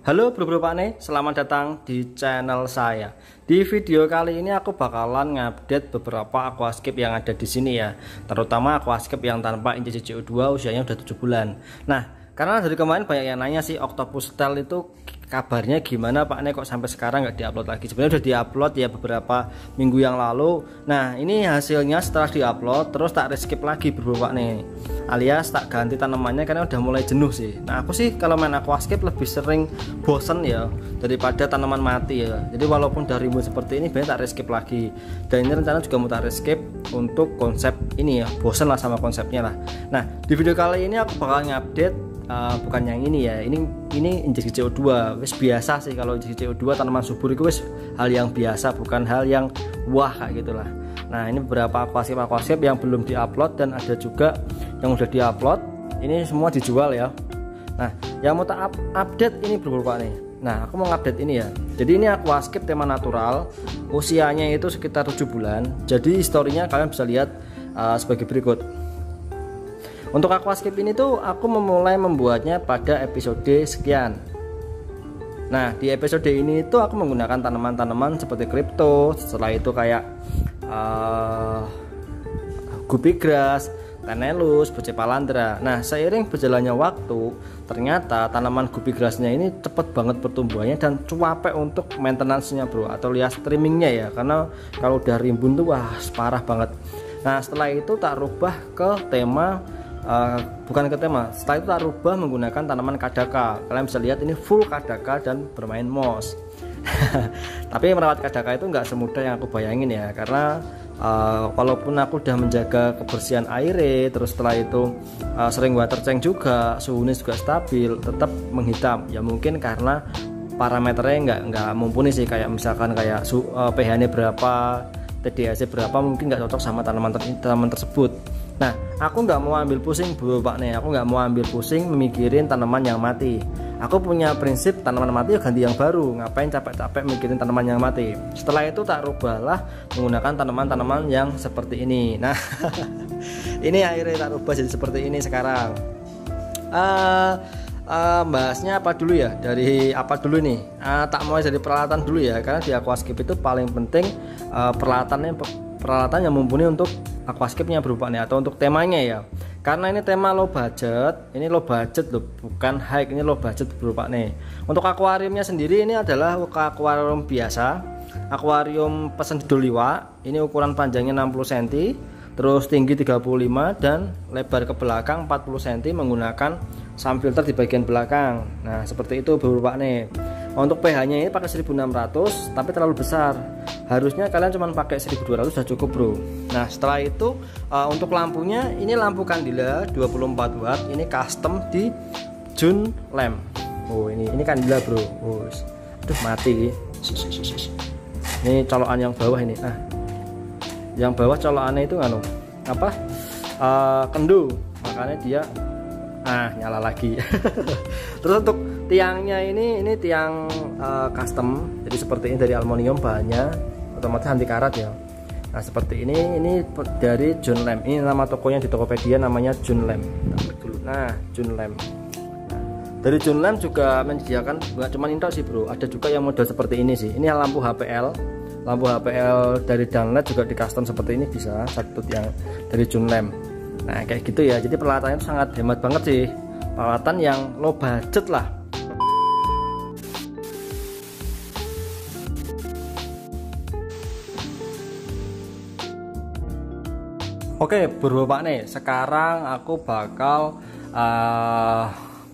Halo bro-bro Pakne, selamat datang di channel saya. Di video kali ini aku bakalan ngupdate beberapa aquascape yang ada di sini ya, terutama aquascape yang tanpa injeksi CO2 usianya udah 7 bulan. Nah, karena dari kemarin banyak yang nanya sih Octopus Style itu kabarnya gimana Pakne kok sampai sekarang nggak diupload lagi. Sebenarnya udah diupload ya beberapa minggu yang lalu. Nah, ini hasilnya setelah diupload terus tak reskip lagi bro Pakne, alias tak ganti tanamannya karena udah mulai jenuh sih. Nah, aku sih kalau main aquascape lebih sering bosen ya daripada tanaman mati ya. Jadi walaupun dari mood seperti ini banyak tak reskip lagi. Dan ini rencana juga mau tak reskip untuk konsep ini ya, bosen lah sama konsepnya lah. Nah, di video kali ini aku bakal ngupdate bukan yang ini ya, ini injeksi CO2 wis biasa sih. Kalau injeksi CO2 tanaman subur itu wis hal yang biasa, bukan hal yang wah kayak gitulah. Nah, ini beberapa aquascape yang belum diupload dan ada juga yang udah diupload. Ini semua dijual ya. Nah, yang mau tak update ini beberapa nih. Nah, aku mau update ini ya. Jadi ini aquascape tema natural, usianya itu sekitar 7 bulan. Jadi historinya kalian bisa lihat sebagai berikut. Untuk aquascape ini tuh aku memulai membuatnya pada episode sekian. Nah, di episode ini tuh aku menggunakan tanaman-tanaman seperti crypto, setelah itu kayak guppy grass, tenellus, bucepalandra. Nah, seiring berjalannya waktu, ternyata tanaman guppy grassnya ini cepet banget pertumbuhannya dan cuapek untuk maintenance-nya bro, atau lihat trimmingnya ya, karena kalau udah rimbun tuh wah parah banget. Nah, setelah itu tak rubah ke tema setelah itu tak rubah menggunakan tanaman kadaka. Kalian bisa lihat ini full kadaka dan bermain moss. Tapi merawat kadaka itu nggak semudah yang aku bayangin ya, karena walaupun aku udah menjaga kebersihan airnya, terus setelah itu sering water change juga, suhunya juga stabil, tetap menghitam ya. Mungkin karena parameternya nggak mumpuni sih, kayak misalkan kayak pH-nya berapa, TDS berapa, mungkin nggak cocok sama tanaman tersebut. Nah, aku nggak mau ambil pusing bro Pak nih, aku nggak mau ambil pusing memikirin tanaman yang mati. Aku punya prinsip tanaman mati ya ganti yang baru, ngapain capek-capek mikirin tanaman yang mati. Setelah itu tak rubahlah menggunakan tanaman-tanaman yang seperti ini. Nah, ini akhirnya tak rubah jadi seperti ini sekarang. Bahasnya apa dulu ya, dari apa dulu nih, tak mulai dari peralatan dulu ya, karena di aquascape itu paling penting peralatan yang mumpuni untuk aquascape-nya berupa nih, atau untuk temanya ya. Karena ini tema low budget, ini low budget loh, bukan high, ini low budget berupa nih. Untuk akuariumnya sendiri ini adalah akuarium biasa, akuarium pesen Doliwa. Ini ukuran panjangnya 60 cm, terus tinggi 35 dan lebar ke belakang 40 cm menggunakan sump filter di bagian belakang. Nah, seperti itu berupa nih. Untuk pH-nya ini pakai 1600 tapi terlalu besar. Harusnya kalian cuma pakai 1200 sudah cukup bro. Nah, setelah itu untuk lampunya ini lampu kandila 24 watt. Ini custom di Jun lamp. Oh, ini kandila bro. Oh, aduh mati. Ini colokan yang bawah ini. Nah, yang bawah colokannya itu kendu. Makanya dia nyala lagi. Terus untuk tiangnya ini tiang custom, jadi seperti ini dari aluminium, bahannya otomatis anti karat ya. Nah, seperti ini dari Jun Lamp. Ini nama tokonya di Tokopedia, namanya Jun Lamp. Nah, Jun Lamp. Nah, dari Jun Lamp juga menyediakan nggak cuma ini sih bro, ada juga yang model seperti ini sih. Ini lampu HPL dari downlight juga di custom seperti ini, bisa satu tiang dari Jun Lamp. Nah, kayak gitu ya. Jadi peralatannya itu sangat hemat banget sih, peralatan yang low budget lah. Oke bro Pak nih, sekarang aku bakal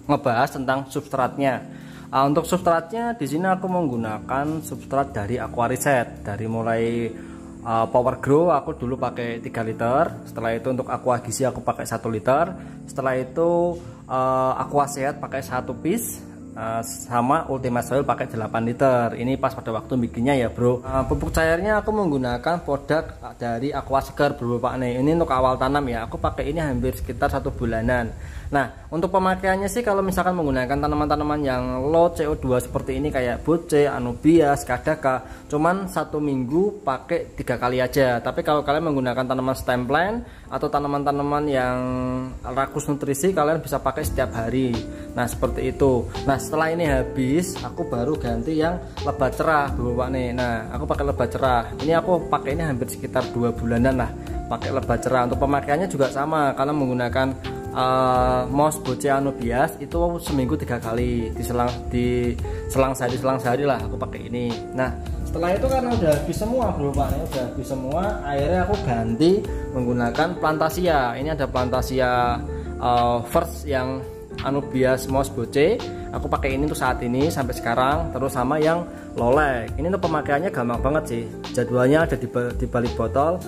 ngebahas tentang substratnya. Untuk substratnya di sini aku menggunakan substrat dari Aquariset, dari mulai Power Grow aku dulu pakai 3 liter, setelah itu untuk Aqua Gizi aku pakai 1 liter, setelah itu Aqua Sehat pakai 1 piece, sama Ultimate Soil pakai 8 liter. Ini pas pada waktu bikinnya ya bro. Pupuk cairnya aku menggunakan produk dari Aqua Seger bro Pak nih. Ini untuk awal tanam ya, aku pakai ini hampir sekitar 1 bulanan. Nah, untuk pemakaiannya sih kalau misalkan menggunakan tanaman-tanaman yang low CO2 seperti ini kayak boce, anubias, kadaka, cuman 1 minggu pakai 3 kali aja. Tapi kalau kalian menggunakan tanaman stem plant atau tanaman-tanaman yang rakus nutrisi, kalian bisa pakai setiap hari. Nah, seperti itu. Nah, setelah ini habis aku baru ganti yang lebat cerah Bapak nih. Nah aku pakai lebat cerah, ini aku pakai ini hampir sekitar 2 bulanan lah pakai lebat cerah. Untuk pemakaiannya juga sama, karena menggunakan mouse Boce Anubias itu seminggu 3 kali, selang sehari lah aku pakai ini. Nah setelah itu karena udah habis semua Bapak nih, udah habis semua, akhirnya aku ganti menggunakan Plantasia. Ini ada Plantasia first yang Anubias mouse Boce, aku pakai ini untuk saat ini sampai sekarang. Terus sama yang Lolek, ini untuk pemakaiannya gampang banget sih, jadwalnya ada di balik botol.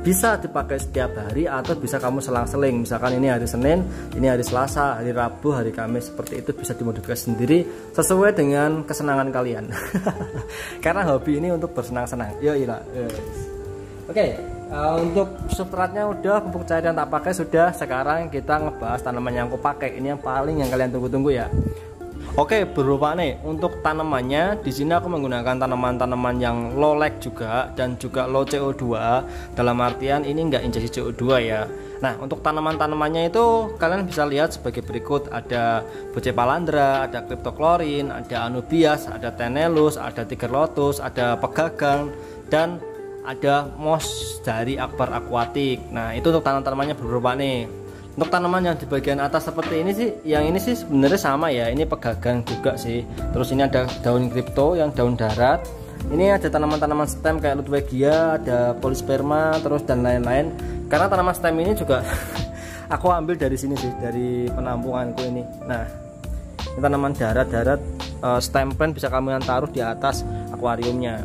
Bisa dipakai setiap hari atau bisa kamu selang-seling, misalkan ini hari Senin, ini hari Selasa, hari Rabu, hari Kamis, seperti itu bisa dimodifikasi sendiri sesuai dengan kesenangan kalian. Karena hobi ini untuk bersenang-senang. Oke. Untuk substratnya udah, pupuk cair yang tak pakai sudah. Sekarang kita ngebahas tanaman yang aku pakai. Ini yang paling yang kalian tunggu-tunggu ya. Oke, berupa nih untuk tanamannya. Di sini aku menggunakan tanaman-tanaman yang Lolek juga dan juga low CO2. Dalam artian ini enggak injeksi CO2 ya. Nah, untuk tanaman-tanamannya itu kalian bisa lihat sebagai berikut. Ada Boce Palandra, ada Cryptochlorine, ada Anubias, ada Tenellus, ada Tiger Lotus, ada Pegagang, dan ada moss dari Akbar Aquatic. Nah itu untuk tanaman-tanamannya berupa nih. Untuk tanaman yang di bagian atas seperti ini sih, yang ini sih sebenarnya sama ya, ini Pegagang juga sih. Terus ini ada daun Crypto yang daun darat. Ini ada tanaman-tanaman stem kayak Ludwigia, ada Polysperma, terus dan lain-lain. Karena tanaman stem ini juga aku ambil dari sini sih, dari penampunganku ini. Nah ini tanaman darat-darat, stem plant bisa kamu yang taruh di atas akuariumnya.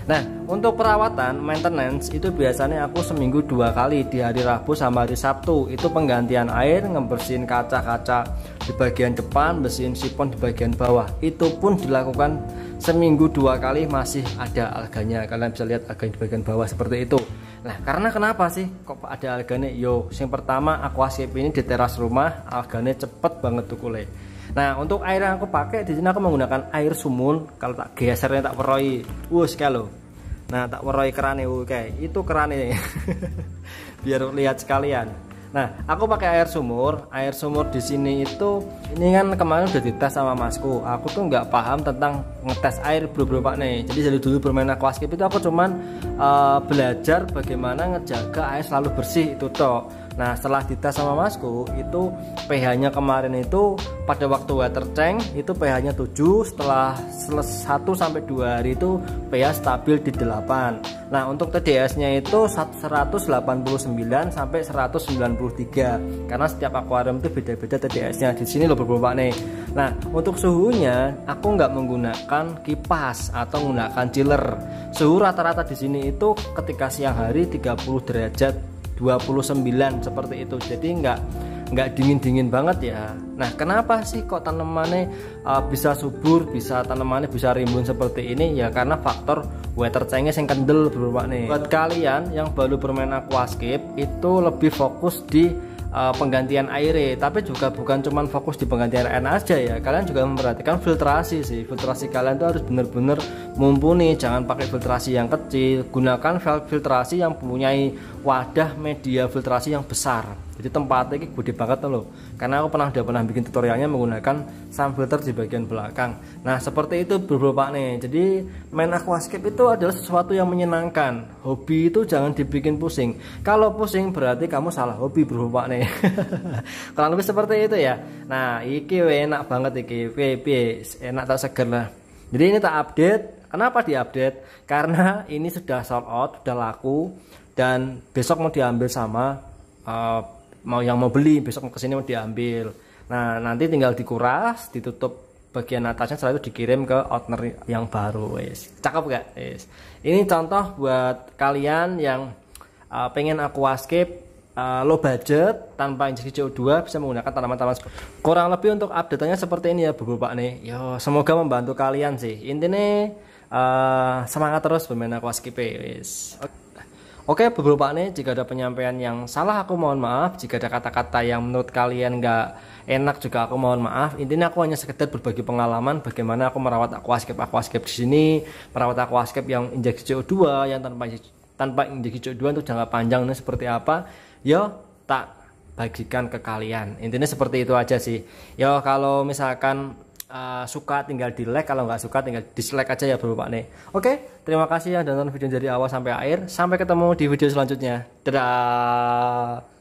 Nah untuk perawatan maintenance itu biasanya aku seminggu 2 kali, di hari Rabu sama hari Sabtu. Itu penggantian air, ngebersihin kaca-kaca di bagian depan, bersihin sipon di bagian bawah. Itu pun dilakukan seminggu 2 kali, masih ada alganya. Kalian bisa lihat alga di bagian bawah seperti itu. Nah karena kenapa sih kok ada alganya? Yang pertama aquascape ini di teras rumah, alganya cepet banget tuh kule. Nah untuk air yang aku pakai di sini aku menggunakan air sumur. Kalau tak gesernya tak peroi, kalau nah tak peroi kerannya, oke itu kerannya biar lihat sekalian. Nah aku pakai air sumur. Air sumur di sini itu, ini kan kemarin udah dites sama masku. Aku tuh nggak paham tentang ngetes air bro-bro nih. Jadi dari dulu bermain aquascape itu aku cuman belajar bagaimana ngejaga air selalu bersih itu toh. Nah setelah dites sama masku itu pH-nya kemarin itu pada waktu water tank itu pH-nya 7, setelah 1-2 hari itu pH stabil di 8. Nah untuk TDS-nya itu 189 sampai 193, karena setiap akuarium itu beda-beda TDS-nya. Di sini loh beberapa nih. Nah untuk suhunya aku nggak menggunakan kipas atau menggunakan chiller. Suhu rata-rata di sini itu ketika siang hari 30 derajat 29 seperti itu, jadi nggak dingin banget ya. Nah kenapa sih kok tanamannya bisa subur, tanamannya bisa rimbun seperti ini ya? Karena faktor water tanknya yang kendel berupa nih. Buat kalian yang baru bermain aquascape itu lebih fokus di penggantian air, tapi juga bukan cuman fokus di penggantian air aja ya. Kalian juga memperhatikan filtrasi sih. Filtrasi kalian tuh harus bener-bener mumpuni. Jangan pakai filtrasi yang kecil, gunakan valve filtrasi yang mempunyai wadah media filtrasi yang besar. Jadi tempatnya ini gede banget loh. Karena aku udah pernah bikin tutorialnya menggunakan sun filter di bagian belakang. Nah seperti itu beberapa nih. Jadi main aquascape itu adalah sesuatu yang menyenangkan. Hobi itu jangan dibikin pusing. Kalau pusing berarti kamu salah hobi beberapa nih. Kalau lebih seperti itu ya. Nah iki enak banget iki. Enak tak seger lah. Jadi ini tak update. Kenapa diupdate? Karena ini sudah sold out, sudah laku, dan besok mau diambil sama yang mau beli, besok mau kesini mau diambil. Nah nanti tinggal dikuras, ditutup bagian atasnya, setelah itu dikirim ke owner yang baru. Cakep gak? Ini contoh buat kalian yang pengen aquascape low budget tanpa injeksi CO2, bisa menggunakan tanaman-tanaman. Kurang lebih untuk update-nya seperti ini ya Bapak nih. Yo semoga membantu kalian sih. Intinya semangat terus bermain aquascape. Oke beberapa nih, jika ada penyampaian yang salah aku mohon maaf. Jika ada kata-kata yang menurut kalian nggak enak juga aku mohon maaf. Intinya aku hanya sekedar berbagi pengalaman bagaimana aku merawat aquascape di sini, merawat aquascape yang injeksi CO2, yang tanpa tanpa injeksi CO2 untuk jangka panjang ini seperti apa, yo tak bagikan ke kalian. Intinya seperti itu aja sih. Yo kalau misalkan suka tinggal di like, kalau nggak suka tinggal dislike aja ya bro Pak nih. Oke, terima kasih ya udah nonton video dari awal sampai akhir. Sampai ketemu di video selanjutnya. Dadah.